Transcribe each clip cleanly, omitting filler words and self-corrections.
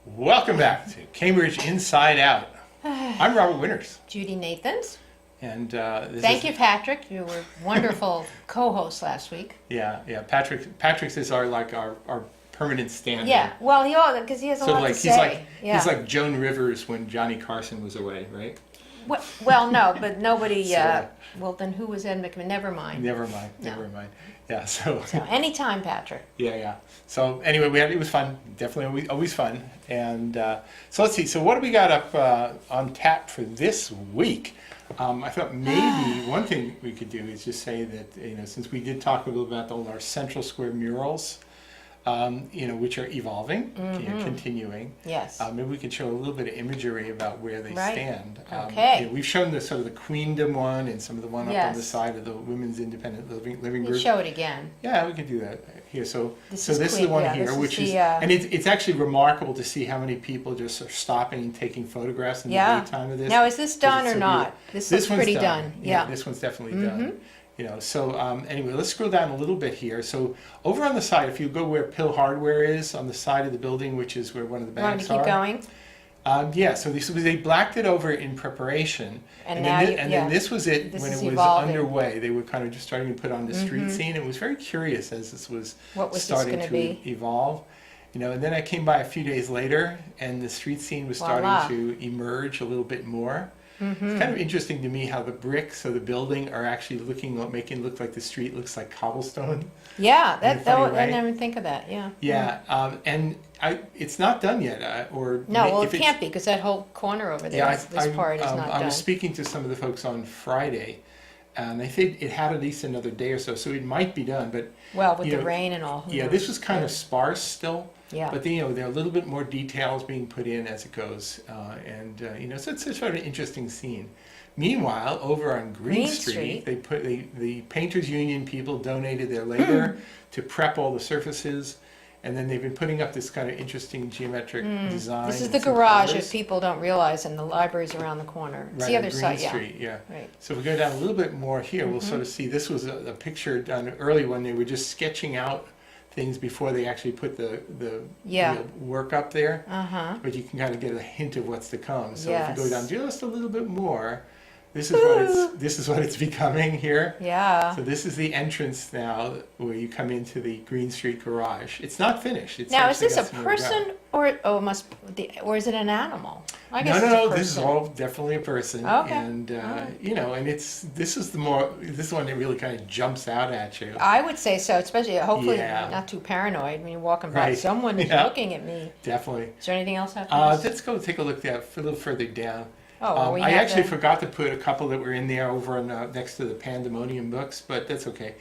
Welcome back to Cambridge Inside Out. I'm Robert Winters. Judy Nathans. And Thank you, Patrick. You were wonderful co-host last week. Yeah. Patrick's is our permanent stand-in. Yeah, well, because he has a lot to say. He's like Joan Rivers when Johnny Carson was away, right? Well, no, but nobody. So, well, then who was Ed McMahon? Never mind. Never mind. Yeah. So anytime, Patrick. Yeah. So anyway, it was fun. Definitely always fun. And so let's see. So what do we got up on tap for this week? I thought maybe one thing we could do is just say that since we did talk a little about our Central Square murals, which are evolving, continuing. Yes. Maybe we could show a little bit of imagery about where they stand. Okay. We've shown the sort of the Queendom one and some of the one up on the Yes. side of the Women's Independent Living You Group. show it again. Yeah, we could do that here. So This is is the one yeah, here, this which is is, the, and it's actually remarkable to see how many people just are stopping and taking photographs in the daytime of this. Now, is this done it's or so not? beautiful. This This looks one's pretty done. Yeah. This one's definitely done. So anyway, let's scroll down a little bit here. So over on the side, if you go where Pill Hardware is, on the side of the building, which is where one of the banks Want to keep going? So they blacked it over in preparation, And then this was it This when it is was evolving. underway. They were kind of just starting to put on the street scene. It was very curious as this was What was this starting gonna to be? evolve. And then I came by a few days later, and the street scene was starting Voila. to emerge a little bit more. It's kind of interesting to me how the bricks of the building are actually making it look like the street looks like cobblestone. Yeah, In a funny I way. didn't even think of that. Yeah. Yeah, and it's not done yet, No, well, if it it's- can't be because that whole corner over there, this part is not I done. was speaking to some of the folks on Friday, and they think it had at least another day or so it might be done. But Well, with the rain and all. who yeah, knows? this was kind of sparse still. Yeah. But there are a little bit more details being put in as it goes, so it's sort of an interesting scene. Meanwhile, over on Green Street, they put the Painters Union people donated their labor to prep all the surfaces. And then they've been putting up this kind of interesting geometric design. This is and the some garage colors. if people don't realize, and the library's around the corner. It's Right, the on other Green side, Street, yeah. Right. So if we go down a little bit more here, we'll sort of see this was a picture done early when they were just sketching out things before they actually put the work up there. But you can kind of get a hint of what's to come. So if you go down just a little bit more, this is what it's becoming here. Yeah. So this is the entrance now where you come into the Green Street garage. It's not finished. It's Now, is actually this a got some more to go. person or is it an animal? I guess No. it's a person. This is all definitely a person. Okay. And and this is the one that really kind of jumps out at you. I would say so, especially hopefully Yeah. not too paranoid when you're walking by. Right. Someone is Yeah. looking at me. Definitely. Is there anything else after this? Let's go take a look there a little further down. We I have actually the- forgot to put a couple that were in there over on next to the Pandemonium books, but that's okay.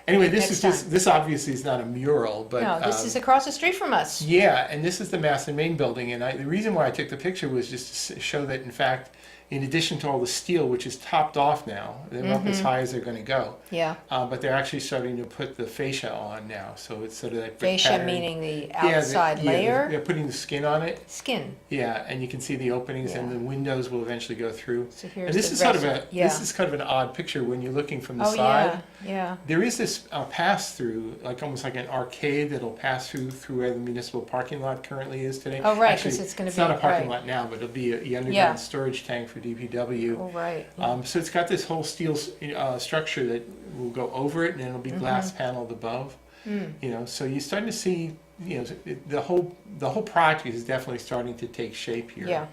Anyway, this obviously is not a mural, but No, this is across the street from us. yeah, and this is the Mass and Main building, and the reason why I took the picture was just to show that, in fact, in addition to all the steel, which is topped off now, they're up as high as they're going to go. Yeah. But they're actually starting to put the fascia on now, so it's sort of that brick Fascia pattern. meaning the Yeah, outside layer. they're putting the skin on it. Skin. Yeah, and you can see the openings, and Yeah. the windows will eventually go through. So here's And this the is sort of rest this is kind of an odd picture when you're looking from the Oh, side. yeah. There is this pass through, like almost like an arcade that'll pass through where the municipal parking lot currently is today. Oh, right, 'cause Actually, it's gonna it's not be- a parking right. lot now, but it'll be the underground Yeah. storage tank for DPW. Oh, right. So it's got this whole steel structure that will go over it, and then it'll be glass paneled above. So you're starting to see, the whole project is definitely starting to take shape here. Yeah.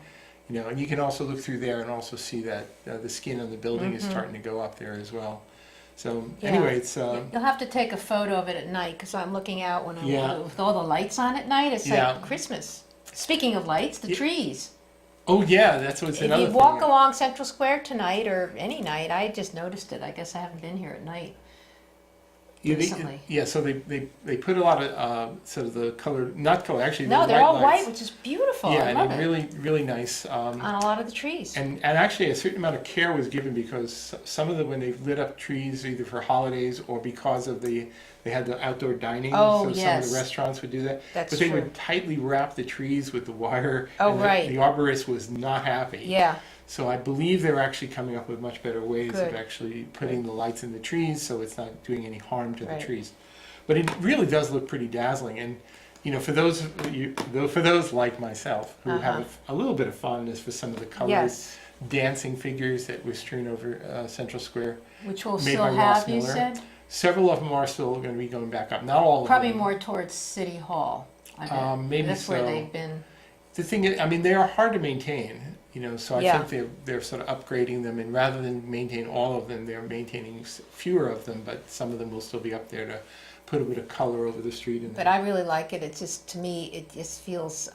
And you can also look through there and also see that the skin on the building is starting to go up there as well. So Yeah. anyway, it's You'll have to take a photo of it at night because I'm looking out when Yeah. with all the lights on at night. It's Yeah. like Christmas. Speaking of lights, the trees. oh yeah, that's what's If another you thing. walk along Central Square tonight or any night, I just noticed it. I guess I haven't been here at night. recently. So they put a lot of sort of the color, not color, actually. No, they're white all lights. white, which is beautiful. Yeah, I and love they're it. really nice. On a lot of the trees. And actually, a certain amount of care was given because some of them, when they've lit up trees, either for holidays or because of they had the outdoor dining. Oh, so some of yes. the restaurants would do that. That's but they true. would tightly wrap the trees with the wire. Oh, and right. The arborist was not happy. Yeah. So I believe they're actually coming up with much better ways Good. of actually putting the lights in the trees so it's not doing any harm to Right. the trees. But it really does look pretty dazzling. And for those like myself who Uh-huh. have a little bit of fondness for some of the colored Yes, dancing figures that were strewn over Central Square, which we'll made still by Ross have, you Miller. said? Several of them are still going to be going back up. Not all of Probably them. more towards City Hall, I bet. Maybe That's where so. they've been. The thing is, I mean, they are hard to maintain, so I Yeah. think they're sort of upgrading them, and rather than maintain all of them, they're maintaining fewer of them, but some of them will still be up there to put a bit of color over the street. And But I really like it. It's just, to me, it just feels,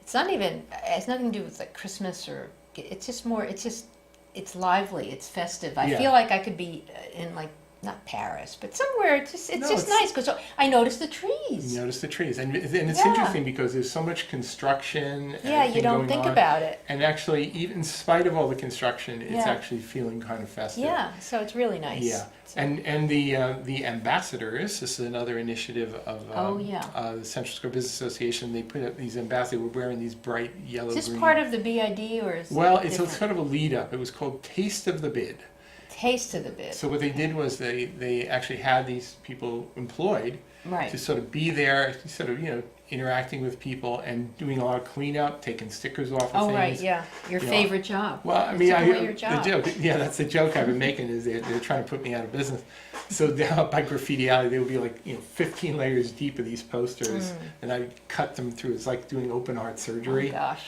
it's not even, it has nothing to do with like Christmas or, it's just more, it's lively, it's festive. I Yeah. feel like I could be in like, not Paris, but somewhere, it's just No, nice, because I noticed the trees. you notice the trees, and it's Yeah. interesting because there's so much construction. And Yeah, you everything don't going think on. about it. And actually, even in spite of all the construction, it's Yeah. actually feeling kind of festive. Yeah, so it's really nice. Yeah, So- and the ambassadors. This is another initiative of Oh, yeah. the Central Square Business Association. They put up these ambassadors. We're wearing these bright yellow. Is this green. part of the BID or is Well, it it's different? sort of a lead up. It was called Taste of the Bid. Taste of the bid. So what they did was they actually had these people employed Right. to sort of be there, sort of interacting with people and doing a lot of cleanup, taking stickers off of Oh, things. right, yeah. Your You know, favorite job. Well, I They mean, took I, away your the job. joke, yeah, that's the joke I've been making is they're trying to put me out of business. So down up by Graffiti Alley, there would be like 15 layers deep of these posters, and I cut them through. It's like doing open heart Oh, surgery. gosh.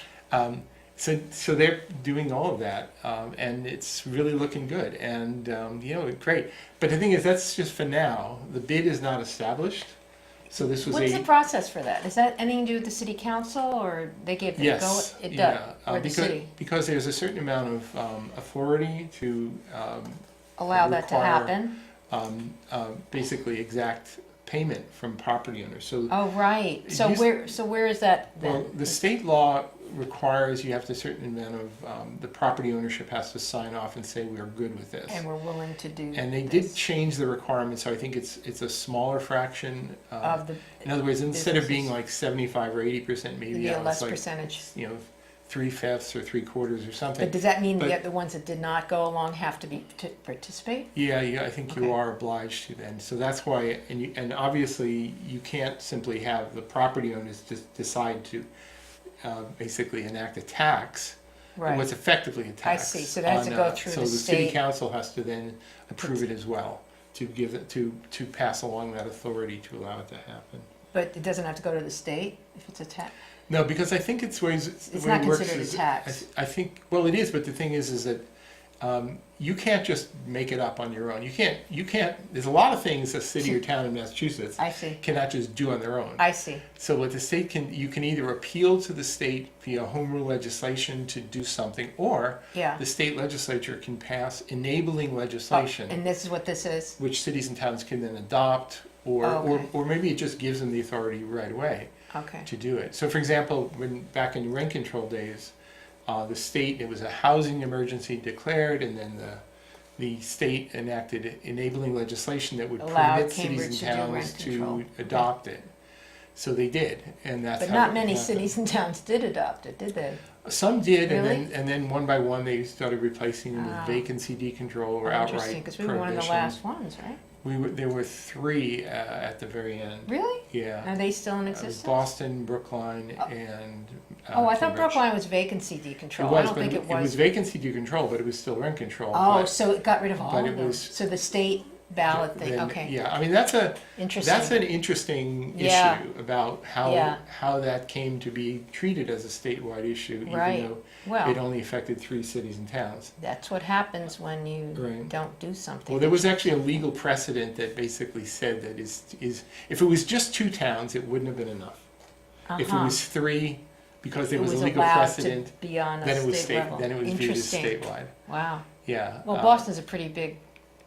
So they're doing all of that, and it's really looking good, and great. But the thing is, that's just for now. The bid is not established. So this was What's the process for that? Is that anything to do with the city council, or they gave it a go? yes, It does, yeah, or the city? because there's a certain amount of authority to Allow that to require- happen? basically exact payment from property owners. So Oh, right. It So used- where is that then? well, the state law requires you have a certain amount of the property ownership has to sign off and say we're good with this. And we're willing to do And they this did change the requirement, so I think it's a smaller fraction. of the, In other words, instead of being businesses. like 75 or 80%, maybe yeah, now less it's like percentage. 3/5 or 3/4 or something. But does that mean but- that the ones that did not go along have to be, to participate? Yeah, I think you Okay. are obliged to then. So that's why, and obviously you can't simply have the property owners just decide to basically enact a tax. Right. What's effectively a tax. see. So that has to on, go through so the the city state. council has to then approve it as well to give it to pass along that authority to allow it to happen. But it doesn't have to go to the state if it's a tax? No, because I think it's ways. It's not considered a tax. I think, well, it is, but the thing is that you can't just make it up on your own. You can't, there's a lot of things a city or town in Massachusetts I see. cannot just do on their own. I see. So what the state you can either appeal to the state via home rule legislation to do something, or Yeah. the state legislature can pass enabling Oh, legislation, and this is what this is? which cities and towns can then adopt, or, Okay. or maybe it just gives them the authority right away Okay. to do it. So for example, back in rent control days, the state, it was a housing emergency declared, and then the state enacted enabling legislation that would Allowed permit cities Cambridge and to do towns rent to control. adopt it. So they did, and that's But how not it many happened. cities and towns did adopt it, did they? Some did, Really? and then one by one they started replacing them with Ah. vacancy decontrol or Interesting, outright because we were one of the prohibition. last ones, right? There were three at the very end. Really? Yeah. Are they still in It was existence? Boston, Brookline, Oh. and Oh, I thought Cambridge. Brookline was vacancy It decontrol. I was, don't but think it it was was. vacancy decontrol, but it was still rent control. Oh, but so it got rid of all but of it them. was- So the state ballot thing, then- okay. Yeah, I mean that's an Interesting. interesting Yeah. issue about how Yeah. how that came to be treated as a statewide issue, even Right. though it Well, only affected 3 cities and towns. that's what happens when you Right. don't do something. Well, there was actually a legal precedent that basically said that is if it was just 2 towns, it wouldn't have been enough. If it Uh-huh. was 3, because there It was a was legal allowed precedent, to be on a then it was state level. then it was viewed as Interesting. statewide. Wow. Yeah. Well, Boston's a pretty big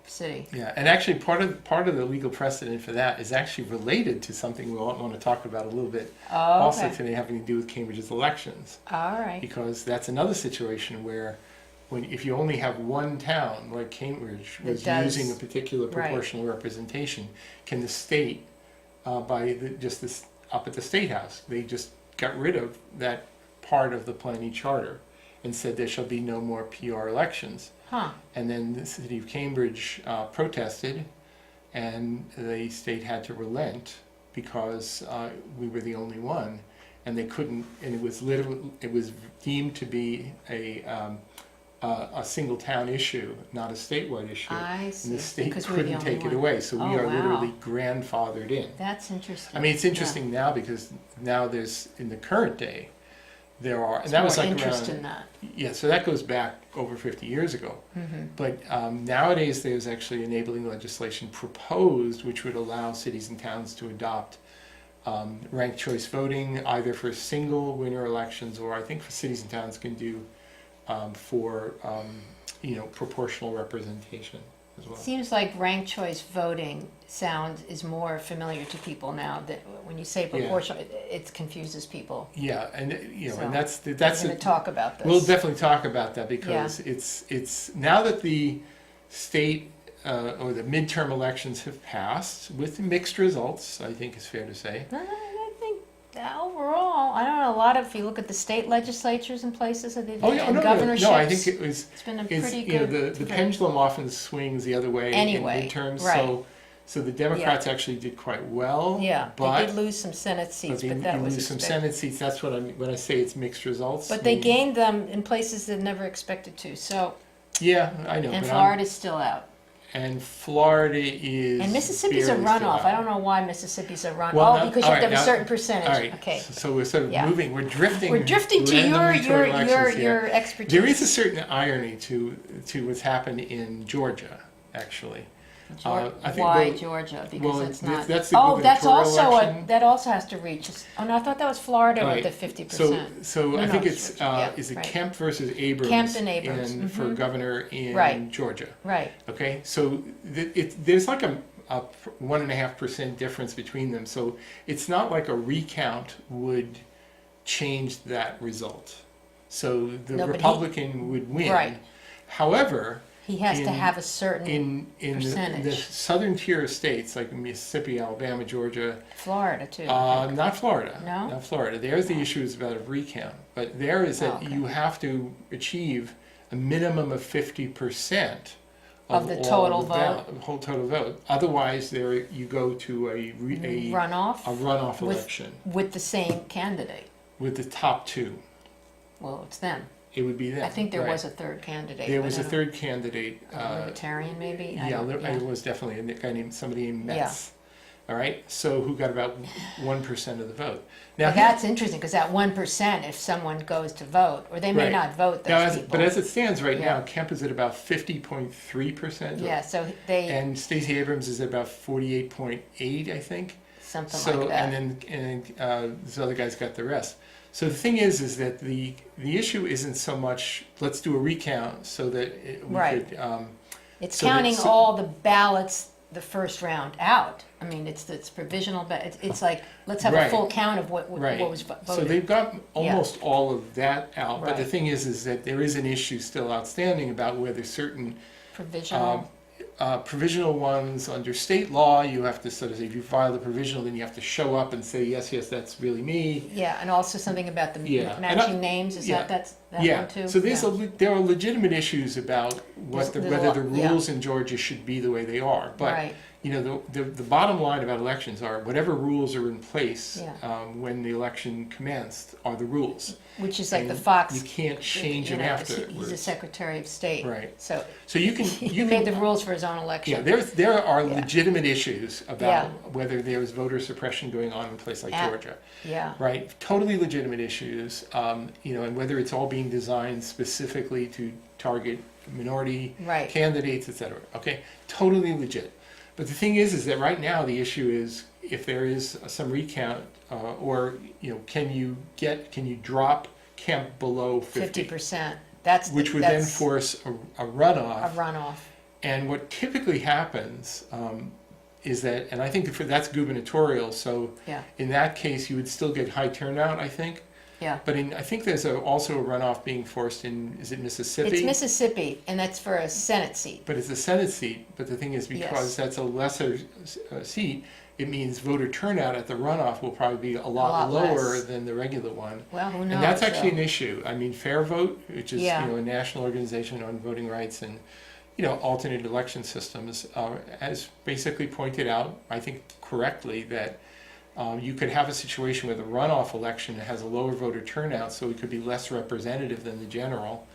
city. Yeah, and actually part of the legal precedent for that is actually related to something we want to talk about a little bit Oh, also okay. today, having to do with Cambridge's elections, All right. because that's another situation where if you only have one town like Cambridge That was does- using a particular right. proportional representation, can the state just this up at the State House, they just got rid of that part of the planning charter and said there shall be no more PR elections. Huh. And then the city of Cambridge protested, and the state had to relent because we were the only one, and they couldn't. And it was deemed to be a single town issue, not a statewide issue. I see. And the state Because we're the couldn't only take it one. away, so Oh, we are wow. literally grandfathered in. That's interesting. I mean, it's interesting now because now there's, in the current day, there are, and There's that was more like interest around, in that. yeah, so that goes back over 50 years ago. But nowadays, there's actually enabling legislation proposed which would allow cities and towns to adopt ranked choice voting, either for single winner elections, or I think for cities and towns can do for proportional representation as well. Seems like ranked choice voting is more familiar to people now. That when you say proportional, it confuses people. Yeah, and So, and that's We're going to talk about this. we'll definitely talk about that because it's now that the state or the midterm elections have passed with mixed results, I think is fair to say. I think that overall, I don't know, a lot of, if you look at the state legislatures and places that they've and governorships, no, I think it's been a it's, pretty you know, good. the pendulum often swings the other way Anyway, in midterms. right. So the Democrats actually did quite well. Yeah, but they did lose some Senate seats, but that was lose some expected. Senate seats. That's what I mean when I say it's mixed results. But they gained them in places they never expected to. So, Yeah, I know. and but Florida's still out. And Florida is. And Mississippi's a barely still runoff. out. I don't know why Mississippi's a runoff. Well, because you have to have now- a certain percentage. All right. Okay. So we're sort of Yeah. moving. We're drifting. We're drifting to randomly toward elections here. your expertise. There is a certain irony to what's happened in Georgia, actually. I think Why well- Georgia? Because well, it's not. that's the that's gubernatorial also election. that also has to reach. Oh no, I thought that was Florida All with right. the 50%. So No, I no, think it's it's Georgia. Yeah, is it right. Kemp versus Abrams? Kemp and Abrams, for governor in Right. Georgia. Right. Okay, so there's like a 1.5% difference between them. So it's not like a recount would change that result. So the No, but Republican would win. Right. However, He has to in- have a certain in the percentage. southern tier of states like Mississippi, Alabama, Georgia, Florida too. not Florida. No? Not Florida. There's the issue is about a recount, but there is that okay. you have to achieve a minimum of 50% Of the all total the whole total vote. Otherwise, there you go to a Runoff runoff with- election with the same candidate. with the top two. Well, it's them. It would be them. I think there right. was a third candidate. There but was I a don't- third candidate. a libertarian maybe. I Yeah, don't- it was definitely a guy named somebody named Metz. All right, so who got about 1% of the vote. Now But that's interesting because that 1%, if someone goes to vote, or they may Right. not vote, those now, people. but as it stands right Yeah. now, Kemp is at about 50.3%. Yeah, so they, And Stacey Abrams is at about 48.8, I think. something So like that. and then this other guy's got the rest. So the thing is that the issue isn't so much let's do a recount so that we Right. could. It's so that- counting so- all the ballots the first round out. I mean, it's provisional, but it's like, let's have a Right. full count of what Right. was voted. So they've got almost all of that out, but the Right. thing is that there is an issue still outstanding about whether certain Provisional, provisional ones under state law, you have to sort of say, if you file the provisional, then you have to show up and say, yes, that's really me. yeah, and also something about the Yeah. And matching names, is yeah. that's that Yeah, one too? so there's Yeah. there are legitimate issues about There's a whether the lot, yeah. rules in Georgia should be the way they are. But Right. you know, the bottom line about elections are whatever rules are in place Yeah. when the election commenced are the rules. Which is like the And Fox. You can't change you them know, afterwards. He's a Secretary of State. Right. So So you can he made the rules for his own election. Yeah, there are Yeah. legitimate issues about Yeah. whether there was voter suppression going on in a place like Yeah. Georgia, Yeah. right? Totally legitimate issues, and whether it's all being designed specifically to target minority Right. candidates, et cetera. Okay, totally legit. But the thing is that right now the issue is if there is some recount, or can you drop Kemp below 50, 50%. That's which would then that's force a a runoff. runoff. And what typically happens is that, and I think that's gubernatorial, so Yeah. in that case you would still get high turnout, I think. Yeah. But I think there's also a runoff being forced is it Mississippi? It's Mississippi, and that's for a Senate seat. But it's a Senate seat, but the thing is because Yes. that's a lesser seat, it means voter turnout at the runoff will probably be a lot lot lower less. than the regular one. Well, who knows? And that's actually so- an issue. I mean, Fair Vote, which is Yeah. a national organization on voting rights and alternate election systems, has basically pointed out, I think correctly, that You could have a situation where the runoff election has a lower voter turnout, so it could be less representative than the general.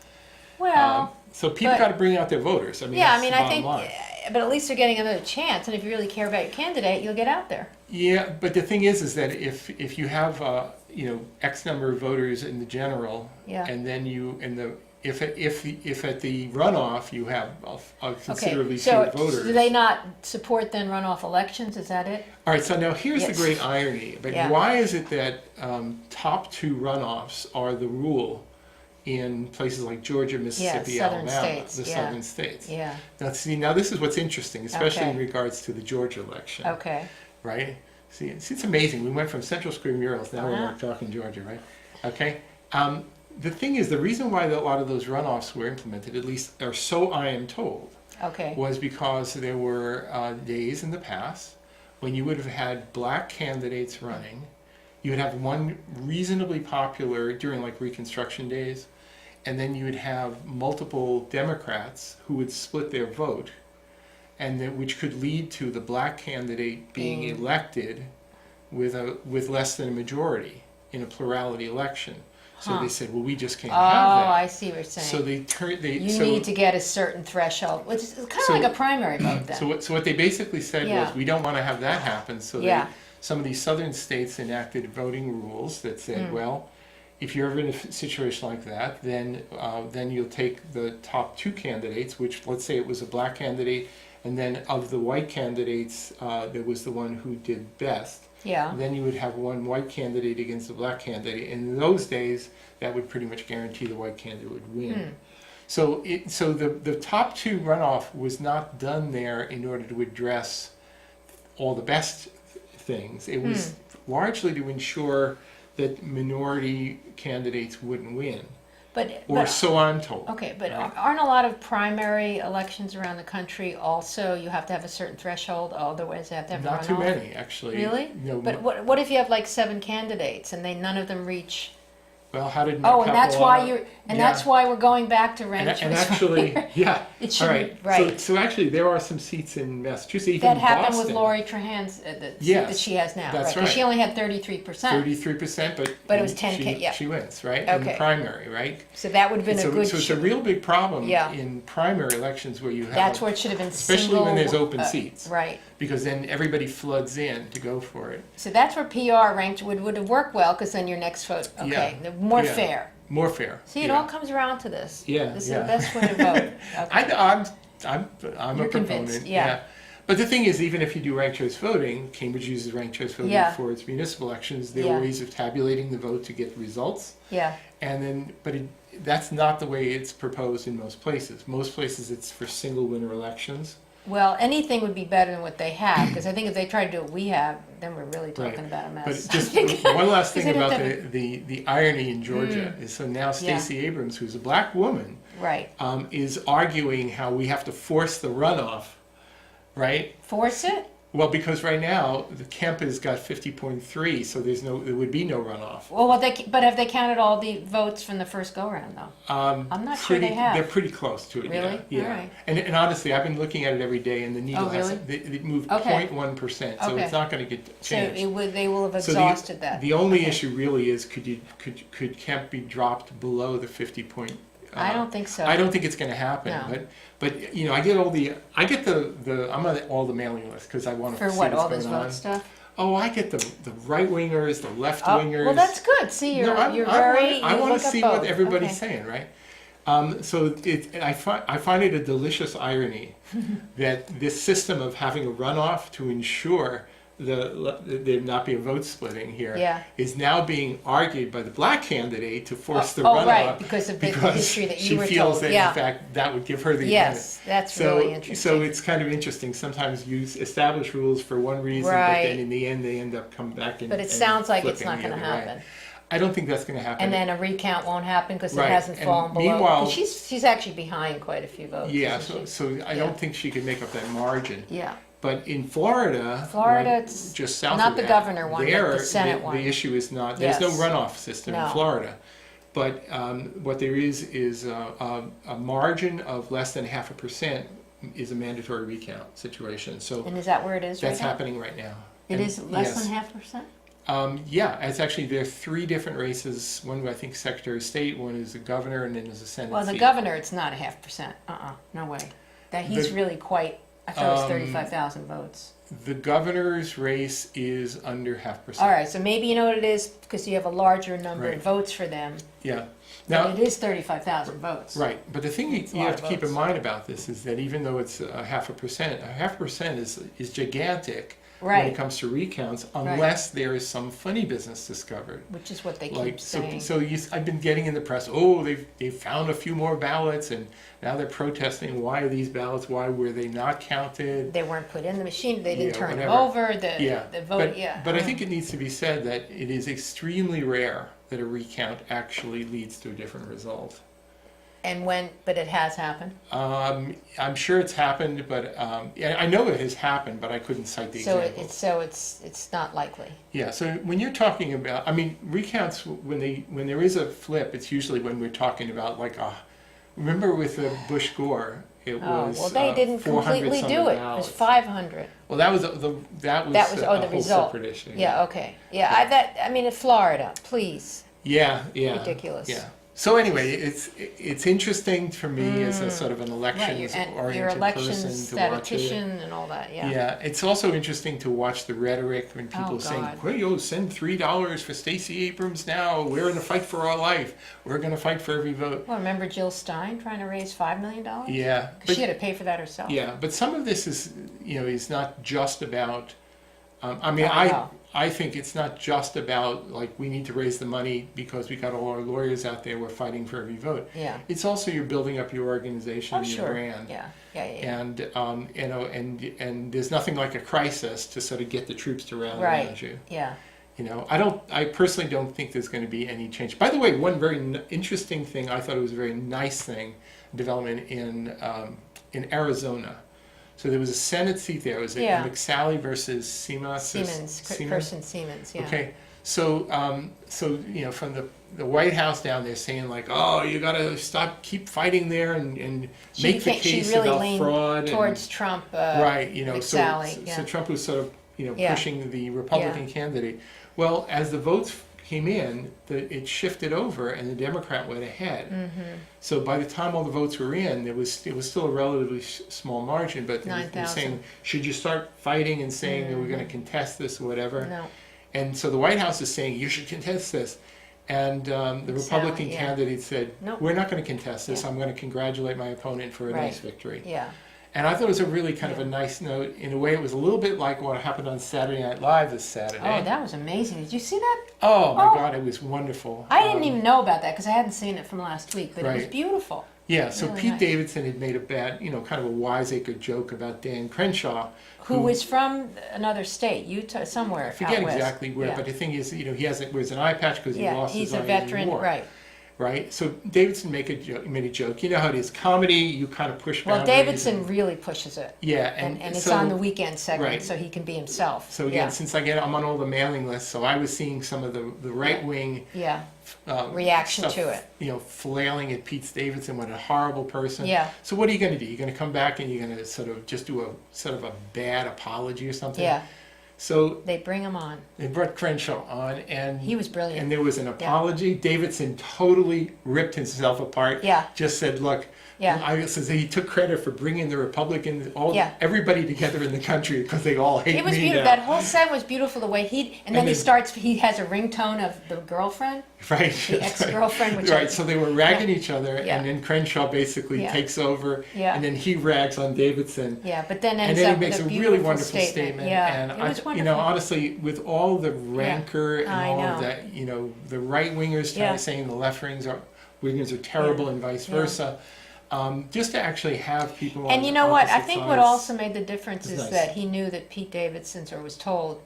Well, So people but- got to bring out their voters. I mean, yeah, I that's mean, the I bottom think, line. but at least they're getting another chance, and if you really care about your candidate, you'll get out there. Yeah, but the thing is that if you have X number of voters in the general, Yeah. and then if at the runoff you have a considerably fewer So voters. do they not support then runoff elections? Is that it? All right, so now here's the Yes. great irony. But Yeah. why is it that top two runoffs are the rule in places like Georgia, Mississippi, southern Alabama, states, the yeah. southern states? Yeah. Now this is what's interesting, especially Okay. in regards to the Georgia election. Okay. Right? See, it's amazing. We went from Central Screen murals, now we're Wow. like talking Georgia, right? Okay. The thing is, the reason why a lot of those runoffs were implemented, at least, or so I am told, Okay. was because there were days in the past when you would have had black candidates running. You would have one reasonably popular during like Reconstruction days, and then you would have multiple Democrats who would split their vote, which could lead to the black candidate being elected with less than a majority in a plurality election. So they said, well, we just can't Oh, have that. I see what you're saying. So they turned. You need to get a certain threshold, which is kind of So- like a primary vote then. So what they basically said Yeah. was, we don't want to have that happen. So Yeah. some of these southern states enacted voting rules that said, Hmm. well, if you're ever in a situation like that, then you'll take the top two candidates, which let's say it was a black candidate, and then of the white candidates, there was the one who did best. Yeah. Then you would have one white candidate against a black candidate. And in those days, that would pretty much guarantee the white candidate would win. So the top two runoff was not done there in order to address all the best things. It was largely to ensure that minority candidates wouldn't win, or so I'm told. Okay, but Right. aren't a lot of primary elections around the country also, you have to have a certain threshold, otherwise you have to have a Not too runoff? many, actually. Really? No, But what if you have like 7 candidates and none of them reach? well, how did Oh, and that's why Capilano- that's why we're going back to And, ranked and choice actually, voting. yeah. It All shouldn't, right. right. So actually, there are some seats in Massachusetts, even That happened Boston. with Lori Trahan's, the seat Yes, that she has now, that's right? Because she right. only had 33%. 33%, But it was 10K, yeah. She wins, right? In the Okay. primary, right? So that would have been So, a good. so it's a real big problem Yeah. in primary elections where you have, That's where it should have been especially when there's single, open seats, Right. because then everybody floods in to go for it. So that's where PR ranked would have worked well, because then your next vote, okay, more Yeah. fair. More fair. See, it yeah. all comes around to this. Yeah, This yeah. is the best way to vote. Okay. I'm a You're proponent. convinced, yeah. But the thing is, even if you do ranked choice voting, Cambridge uses ranked choice voting Yeah. for its municipal elections. There Yeah. are ways of tabulating the vote to get results. Yeah. And then, that's not the way it's proposed in most places. Most places, it's for single winner elections. Well, anything would be better than what they have, because I think if they try to do what we have, then we're really talking Right. about a mess. But just one last thing Because they don't about have the irony in Georgia is, so now Stacey Abrams, who's a black woman, Right. is arguing how we have to force the runoff, right? Force it? Well, because right now the Kemp has got 50.3, so there would be no runoff. Well, but have they counted all the votes from the first go-round, though? I'm not sure they have. They're pretty close to it. Really? Yeah. All right. And honestly, I've been looking at it every day, and the needle really? it moved Okay. 0.1%, so Okay. it's not going to get So changed. they will have So exhausted that. The only Okay. issue really is, could Kemp be dropped below the 50 point? I don't think so. I don't think it's going to happen. No. But I get I'm on all the mailing list because I want to For see what, what's all going this on. vote stuff? Oh, I get the right wingers, the left Oh, wingers. well, that's good. See, you're I very. want you to look up see what both. everybody's Okay. saying, right? So I find it a delicious irony that this system of having a runoff to ensure there not be a vote splitting here is Yeah. now being argued by the black candidate to force the Oh, runoff right, because of the history that you were she feels told. that Yeah. in fact that would give her the Yes, that's advantage. really interesting. So it's kind of interesting. Sometimes you establish rules for one reason, Right. but then in the end they end up coming back and But it and sounds like it's flipping not the going to other way. happen. I don't think that's going to happen. And then a recount won't happen because Right, it hasn't and fallen below. meanwhile- 'Cause she's actually behind quite a few votes. Yeah, isn't so she? I don't think she could make up that margin. Yeah. But in Florida, It's just south not of the that, governor one, but there, the Senate the one. issue is not, there's no Yes. runoff system in No. Florida. But what there is a margin of less than 0.5% is a mandatory recount situation. So And is that where it is right that's now? happening right now. It And is less yes. than 0.5%? Yeah, it's actually, there are three different races. One, I think, Secretary of State, one is the governor, and then there's a Senate Well, the seat. governor, it's not a 0.5%. No way. That he's The- really quite. I thought it was 35,000 votes. The governor's race is under 0.5%. All right, so maybe you know what it is because you have a larger number Right. of votes for them. Yeah. Now, Now, it is 35,000 votes. right, but the thing It's a you lot have to of keep in votes. mind about this is that even though it's a 0.5% is gigantic when Right. it comes to recounts, unless there is some funny business discovered. Which is what they keep Like saying. I've been getting in the press. Oh, they've found a few more ballots, and now they're protesting. Why are these ballots? Why were they not counted? They weren't put in the machine. They didn't Yeah, turn them whatever. over. The vote. but, Yeah. But I think it needs to be said that it is extremely rare that a recount actually leads to a different result. But it has happened. I'm sure it's happened, but yeah, I know it has happened, but I couldn't cite the example. It's not likely. Yeah, so when you're talking about, I mean, recounts, when there is a flip, it's usually when we're talking about like remember with Bush Gore, it was Well, they didn't 400 completely some do it. It ballots. was 500. Well, that was the a whole result. separate issue. Yeah. Okay. Yeah. I mean, in Florida, please. Yeah. Ridiculous. Yeah. So anyway, it's interesting for me as a sort of an Right. elections-oriented Your elections person to watch it. statistician and all that. Yeah. Yeah, it's also interesting to watch the rhetoric when people Oh, are saying, God. well, you'll send $3 for Stacey Abrams now. We're in a fight for our life. We're going to fight for every vote. Well, remember Jill Stein trying to raise $5 million? Yeah. Because she had to pay for that herself. Yeah, but some of this is not just about, I think it's not just about, like, we need to raise the money because we got all our lawyers out there, we're fighting for every vote. Yeah. It's also you're building up your organization and your Sure. brand. Yeah. And and there's nothing like a crisis to sort of get the troops to rally around you. Yeah. I personally don't think there's going to be any change. By the way, one very interesting thing, I thought it was a very nice thing, development in Arizona. So there was a Senate seat there. It was McSally versus Siemens. Kirsten Siemens. Yeah. Okay. So from the White House down there saying like, oh, you got to keep fighting there and make the case she really about leaned fraud towards Trump. right. McSally, So Trump was sort of Yeah. pushing the Republican candidate. Well, as the votes came in, it shifted over, and the Democrat went ahead. Mm-hmm. So by the time all the votes were in, it was still a relatively small margin. But they were saying, should you start fighting and saying we're going to contest this or whatever? No. And so the White House is saying you should contest this, and the Republican candidate said, Nope. we're not going to contest this. Yeah. I'm going to congratulate my opponent for a nice victory. Yeah. And I thought it was a really kind of a nice note. In a way, it was a little bit like what happened on Saturday Night Live this Saturday. Oh, that was amazing. Did you see that? Oh my God, it was wonderful. I didn't even know about that because I hadn't seen it from last week, but it was beautiful. Yeah, so Really Pete nice. Davidson had made a bad, kind of a wiseacre joke about Dan Crenshaw. Who is from another state, Utah, somewhere I forget out west. exactly where, but the thing is, he wears an eye patch because he lost he's his a eye in the veteran, war. right. Right? So Davidson made a joke. You know how it is. Comedy, you kind of push Well, boundaries. Davidson really pushes it. Yeah. And it's so, on the weekend segment, right. so he can be himself. So again, since I'm on all the mailing lists, so I was seeing some of the right-wing reaction stuff, to it. Flailing at Pete Davidson, what a horrible person. Yeah. So what are you going to do? You're going to come back and you're going to sort of just do a bad apology or something? Yeah. So they bring him on. They brought Crenshaw on, and he was brilliant. And there was an apology. Davidson totally ripped himself apart. Yeah. Just said, "Look." Yeah. I says he took credit for bringing the Republicans, everybody together in the country because they all hate me. It was beautiful. Now. That whole set was beautiful. The way then he starts. He has a ringtone of the girlfriend. Right. The ex-girlfriend. Which right. So they were ragging each other, and then Crenshaw basically takes over, and then he rags on Davidson. Yeah, but then ends up with a really wonderful statement. Yeah, and it was wonderful. Honestly, with all the rancor and all of that, the right wingers saying the left wingers are terrible and vice versa. Just to actually have people. And you know what? I think what also made the difference is nice. that he knew that Pete Davidson, or was told,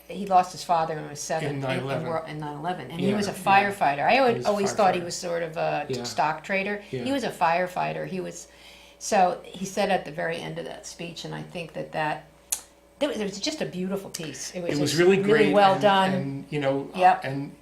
he lost his father when he was 7 in 9/11. In 9/11, and he was a firefighter. I always thought he was sort of a stock trader. Yeah. He was a firefighter. So he said at the very end of that speech, and I think that it was just a beautiful piece. It was really great. well done. And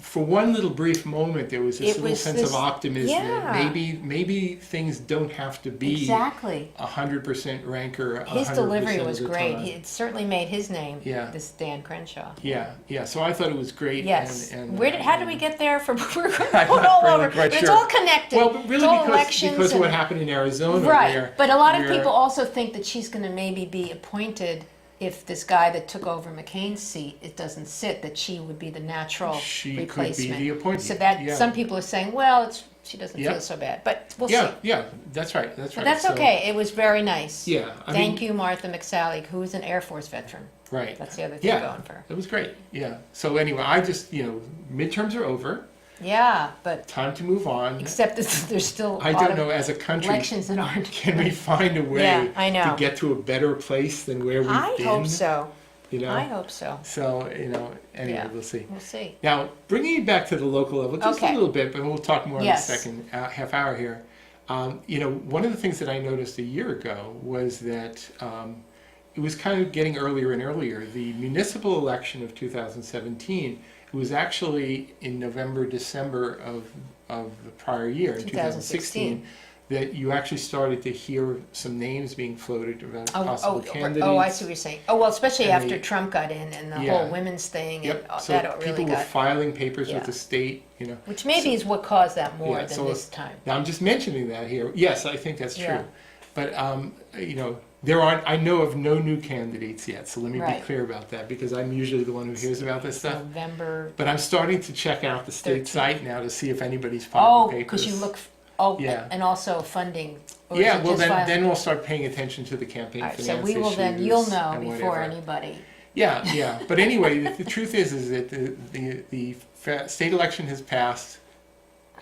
for one little brief moment, there was this It little was sense this- of optimism yeah. that maybe things don't have to be Exactly. 100% ranker. His 100% delivery of was the great. time. It certainly made his name. Yeah. This Dan Crenshaw. Yeah. So I thought it was great. Yes. And, How did we get there? We're I'm going not all really over. quite But it's sure. all connected. Well, but really it's all because elections of what and- happened in Arizona. Right. Where, But a lot of where- people also think that she's going to maybe be appointed if this guy that took over McCain's seat, it doesn't sit, that she would be the natural She could be replacement. the appointee. So that Yeah. some people are saying, well, she doesn't Yeah. feel so bad, but we'll Yeah, see. yeah, that's right. But right. that's So, okay. It was very nice. Yeah, I Thank mean, you, Martha McSally, who is an Air Force veteran. Right. That's the other thing Yeah, going for. it was great. Yeah. So anyway, I just midterms are over. Yeah, but Time to move on. except that there's still a I lot don't of know, as a country, elections that aren't. can we find a way Yeah, I know. to get to a better place than where we've I been? hope so. You know. I hope so. So anyway, Yeah. we'll see. We'll see. Now, bringing it back to the local level, just Okay. a little bit, but we'll talk more Yes. in the second half hour here. One of the things that I noticed a year ago was that it was kind of getting earlier and earlier. The municipal election of 2017, it was actually in November, December of the prior year, in 2016, that you actually started to hear some names being floated about possible candidates. I see what you're saying. Oh, well, especially And after Trump got in and the Yeah. whole women's thing, Yep. and all So that really people were got, filing papers Yeah. with the state, which maybe is what caused that more Yeah, than so this time. Now I'm just mentioning that here. Yes, I think that's true. Yeah. But there aren't. I know of no new candidates yet. So let me be Right. clear about that because I'm usually the one who hears about this stuff. November. But I'm starting to check out the state 13th. site now to see if anybody's Oh, filing papers. because you look. Yeah. And also funding. Or is Yeah, it well just filing? then we'll start paying attention to the campaign All right, finance so we will then. issues You'll know and before whatever. anybody. Yeah. But anyway, the truth is that the state election has passed.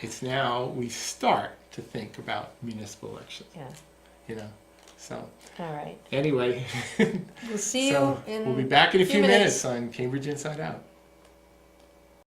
It's now we start to think about municipal elections. Yeah. So All right. anyway, We'll see so you in. we'll be back in a few minutes minutes. on Cambridge Inside Out.